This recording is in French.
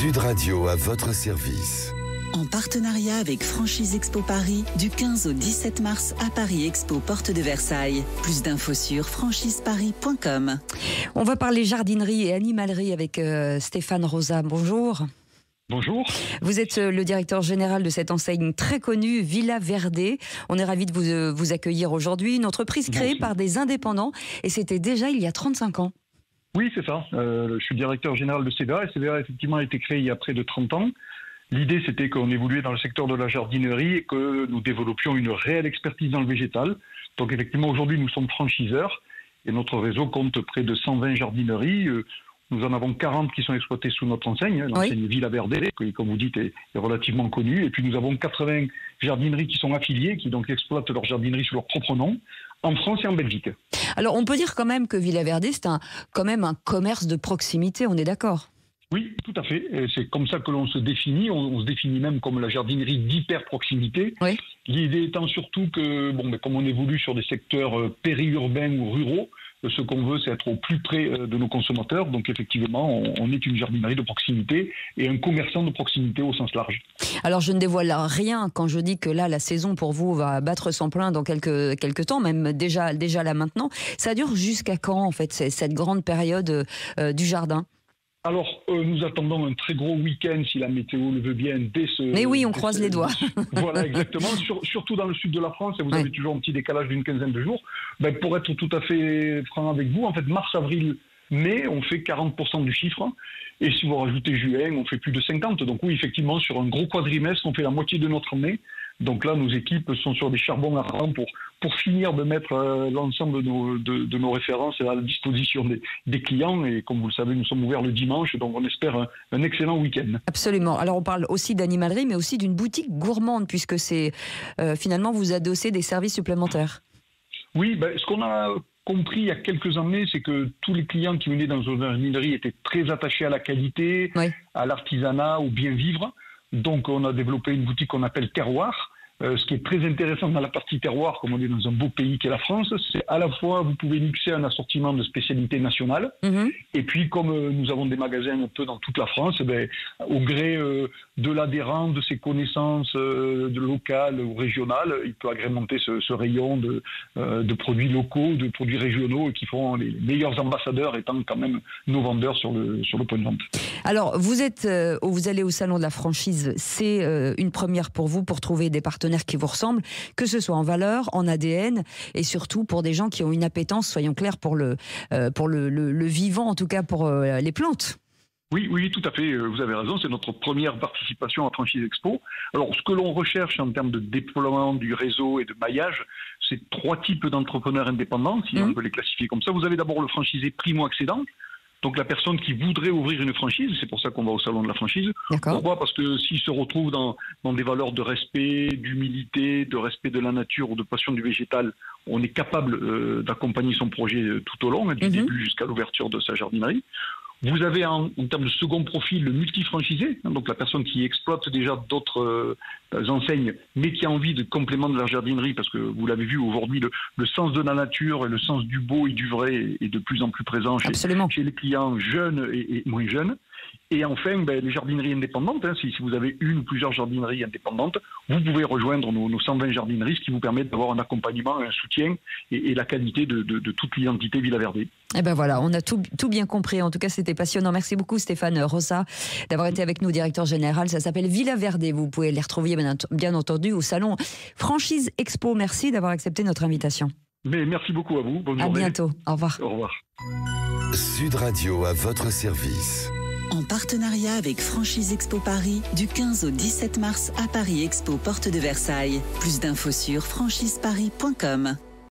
Sud Radio à votre service. En partenariat avec Franchise Expo Paris, du 15 au 17 mars à Paris Expo, porte de Versailles. Plus d'infos sur franchiseparis.com. On va parler jardinerie et animalerie avec Stéphane Rosa. Bonjour. Bonjour. Vous êtes le directeur général de cette enseigne très connue, Villa Verde. On est ravis de vous accueillir aujourd'hui. Une entreprise créée par des indépendants et c'était déjà il y a 35 ans. Oui, c'est ça. Je suis directeur général de CVA et CVA effectivement a été créé il y a près de 30 ans. L'idée, c'était qu'on évoluait dans le secteur de la jardinerie et que nous développions une réelle expertise dans le végétal. Donc effectivement, aujourd'hui, nous sommes franchiseurs et notre réseau compte près de 120 jardineries. Nous en avons 40 qui sont exploitées sous notre enseigne, l'enseigne Villa Verde, qui, comme vous dites, est relativement connue. Et puis nous avons 80 jardineries qui sont affiliées, qui donc exploitent leur jardinerie sous leur propre nom, en France et en Belgique. Alors on peut dire quand même que Villa Verde, c'est quand même un commerce de proximité, on est d'accord ? Oui, tout à fait. Et c'est comme ça que l'on se définit. On se définit même comme la jardinerie d'hyper-proximité. Oui. L'idée étant surtout que, comme on évolue sur des secteurs périurbains ou ruraux, ce qu'on veut, c'est être au plus près de nos consommateurs. Donc effectivement, on est une jardinerie de proximité et un commerçant de proximité au sens large. Alors je ne dévoile rien quand je dis que là, la saison pour vous va battre son plein dans quelques temps, même déjà là maintenant. Ça dure jusqu'à quand en fait, cette grande période du jardin ? Alors, nous attendons un très gros week-end, si la météo le veut bien, dès ce... Mais oui, on croise les doigts. Voilà, exactement. Surtout dans le sud de la France, et vous avez toujours un petit décalage d'une quinzaine de jours. Pour être tout à fait franc avec vous, en fait, mars, avril, mai, on fait 40% du chiffre. Et si vous rajoutez juin, on fait plus de 50%. Donc oui, effectivement, sur un gros quadrimestre, on fait la moitié de notre année. Donc là, nos équipes sont sur des charbons ardents pour finir de mettre l'ensemble de nos références à la disposition des clients. Et comme vous le savez, nous sommes ouverts le dimanche, donc on espère un excellent week-end. Absolument. Alors on parle aussi d'animalerie, mais aussi d'une boutique gourmande, puisque c'est finalement vous adossez des services supplémentaires. Oui, ce qu'on a compris il y a quelques années, c'est que tous les clients qui venaient dans nos jardineries étaient très attachés à la qualité, à l'artisanat, au bien vivre. Donc on a développé une boutique qu'on appelle Terroir. Ce qui est très intéressant dans la partie terroir, comme on est dans un beau pays qu'est la France, c'est à la fois vous pouvez mixer un assortiment de spécialités nationales, et puis comme nous avons des magasins un peu dans toute la France, au gré de l'adhérent, de ses connaissances de locales ou régionales, il peut agrémenter ce rayon de produits locaux, de produits régionaux, qui font les meilleurs ambassadeurs étant quand même nos vendeurs sur le point de vente. Alors vous allez au salon de la franchise, c'est une première pour vous pour trouver des partenaires qui vous ressemblent, que ce soit en valeur, en ADN et surtout pour des gens qui ont une appétence, soyons clairs, pour le vivant, en tout cas pour les plantes. Oui, tout à fait, vous avez raison, c'est notre première participation à Franchise Expo. Alors, ce que l'on recherche en termes de déploiement du réseau et de maillage, c'est 3 types d'entrepreneurs indépendants, si on peut les classifier comme ça. Vous avez d'abord le franchisé primo-accédant, donc la personne qui voudrait ouvrir une franchise, c'est pour ça qu'on va au salon de la franchise. Pourquoi ? Parce que s'il se retrouve dans des valeurs de respect, d'humilité, de respect de la nature ou de passion du végétal, on est capable d'accompagner son projet tout au long, du début jusqu'à l'ouverture de sa jardinerie. Vous avez en termes de second profil le multifranchisé, donc la personne qui exploite déjà d'autres enseignes, mais qui a envie de complément de la jardinerie, parce que vous l'avez vu aujourd'hui, le sens de la nature et le sens du beau et du vrai est de plus en plus présent chez les clients jeunes et moins jeunes. Et enfin, les jardineries indépendantes, si vous avez une ou plusieurs jardineries indépendantes, vous pouvez rejoindre nos 120 jardineries, ce qui vous permet d'avoir un accompagnement, un soutien et la qualité de toute l'identité Villa Verde. Et voilà, on a tout bien compris. En tout cas, c'était passionnant. Merci beaucoup Stéphane Rosa d'avoir été avec nous, directeur général. Ça s'appelle Villa Verde. Vous pouvez les retrouver bien entendu au salon Franchise Expo. Merci d'avoir accepté notre invitation. Mais merci beaucoup à vous. Bonne journée. À bientôt. Au revoir. Au revoir. Sud Radio à votre service. En partenariat avec Franchise Expo Paris, du 15 au 17 mars à Paris Expo, porte de Versailles. Plus d'infos sur franchiseparis.com.